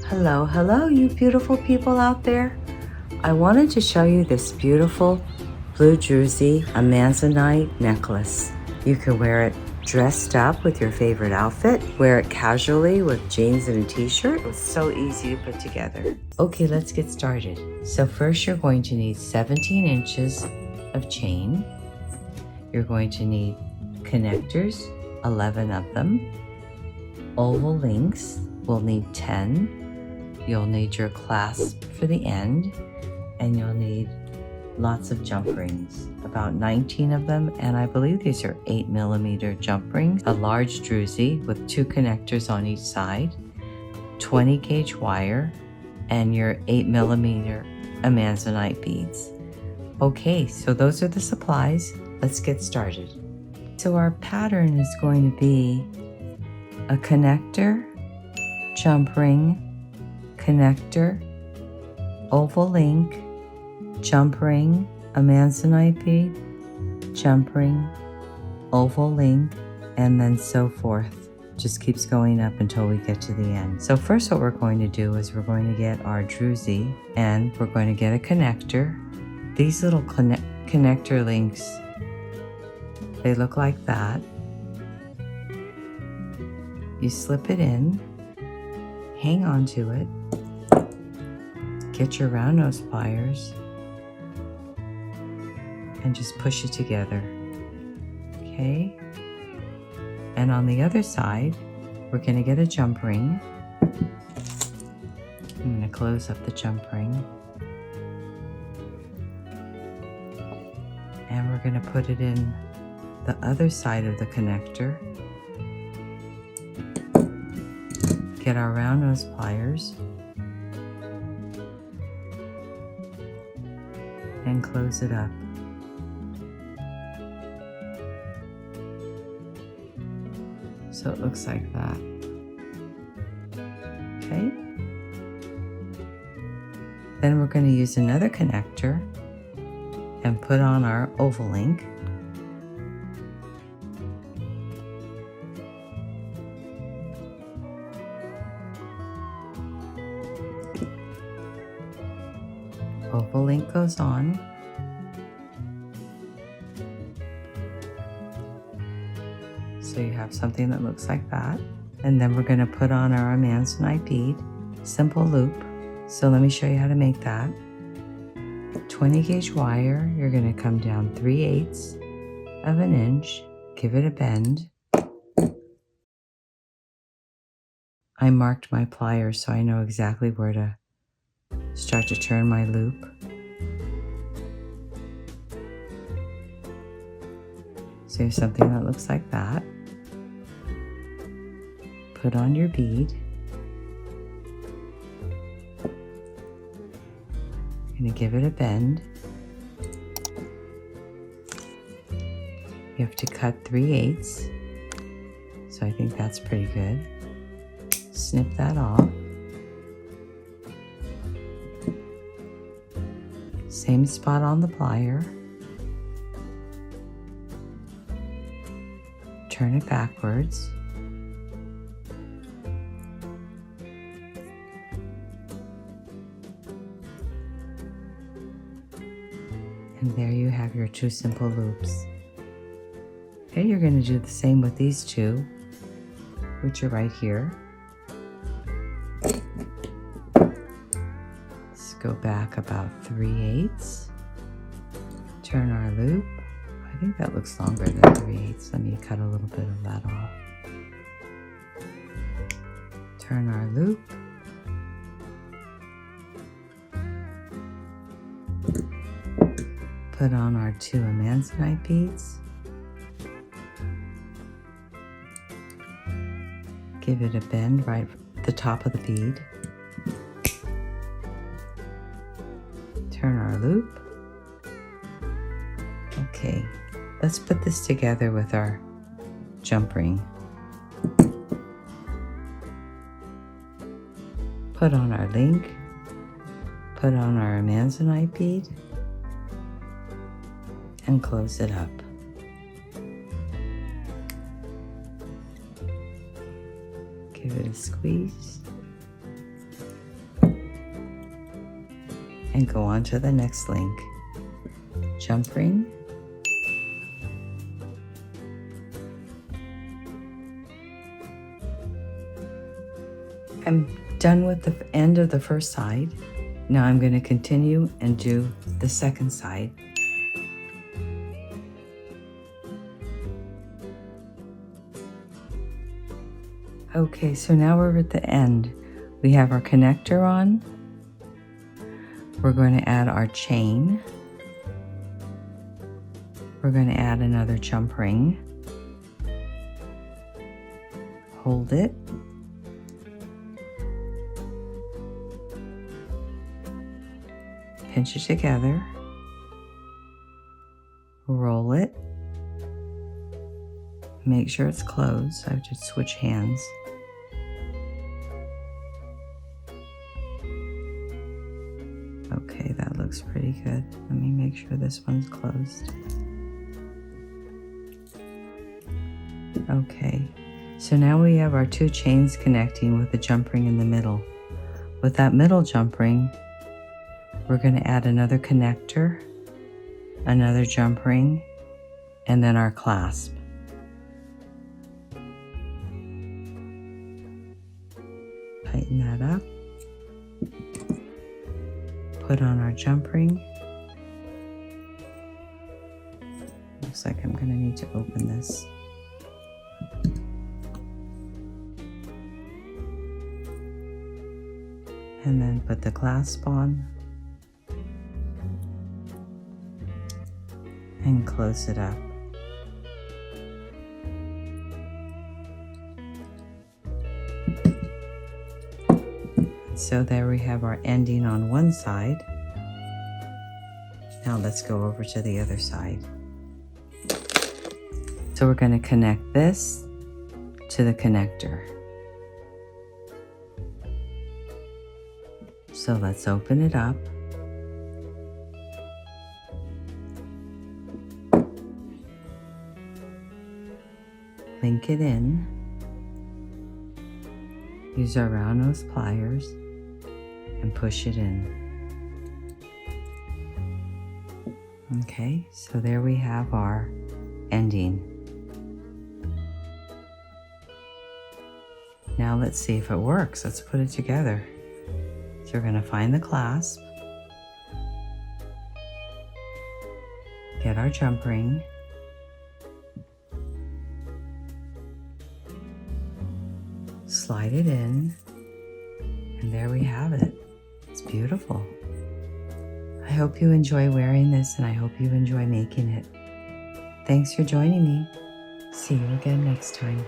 Hello, hello, you beautiful people out there. I wanted to show you this beautiful blue Druzy Amazonite necklace. You can wear it dressed up with your favorite outfit, wear it casually with jeans and a t-shirt. It's so easy to put together. Okay, let's get started. So first you're going to need 17 inches of chain. You're going to need connectors, 11 of them. Oval links, we'll need 10. You'll need your clasp for the end, and you'll need lots of jump rings, about 19 of them, and I believe these are 8mm jump rings, a large Druzy with 2 connectors on each side, 20 gauge wire, and your 8mm Amazonite beads. Okay, so those are the supplies. Let's get started. So our pattern is going to be a connector, jump ring, connector, oval link, jump ring, Amazonite bead, jump ring, oval link, and then so forth. Just keeps going up until we get to the end. So first what we're going to do is we're going to get our Druzy and we're going to get a connector. These little connector links, they look like that. You slip it in, hang on to it, get your round nose pliers, and just push it together, okay? And on the other side, we're gonna get a jump ring. I'm gonna close up the jump ring. And we're gonna put it in the other side of the connector. Get our round nose pliers and close it up. So it looks like that. Okay. Then we're going to use another connector and put on our oval link. Oval link goes on. So you have something that looks like that. And then we're going to put on our Amazonite bead, simple loop. So let me show you how to make that. 20 gauge wire, you're going to come down 3/8 of an inch, give it a bend. I marked my pliers so I know exactly where to start to turn my loop. So you have something that looks like that. Put on your bead. You're going to give it a bend. You have to cut 3/8. So I think that's pretty good. Snip that off. Same spot on the plier. Turn it backwards. And there you have your 2 simple loops. Okay, you're going to do the same with these 2, which are right here. Let's go back about 3/8. Turn our loop. I think that looks longer than 3/8. Let me cut a little bit of that off. Turn our loop. Put on our 2 Amazonite beads. Give it a bend right at the top of the bead. Turn our loop. Okay, let's put this together with our jump ring. Put on our link. Put on our Amazonite bead. And close it up. Give it a squeeze. and go on to the next link. Jump ring, I'm done with the end of the first side. Now I'm going to continue and do the second side. Okay, so now we're at the end. We have our connector on. We're going to add our chain. We're going to add another jump ring. Hold it. Pinch it together. Roll it. Make sure it's closed. I have to switch hands. Okay, that looks pretty good. Let me make sure this one's closed. Okay, so now we have our two chains connecting with the jump ring in the middle. With that middle jump ring, we're going to add another connector, another jump ring, and then our clasp. Tighten that up. Put on our jump ring. Looks like I'm going to need to open this. And then put the clasp on. And close it up. So there we have our ending on one side. Now let's go over to the other side. So we're going to connect this to the connector. So let's open it up. Link it in. Use our round nose pliers and push it in. Okay, so there we have our ending. Now let's see if it works. Let's put it together. So we're going to find the clasp, get our jump ring, slide it in, and there we have it. It's beautiful. I hope you enjoy wearing this, and I hope you enjoy making it. Thanks for joining me. See you again next time.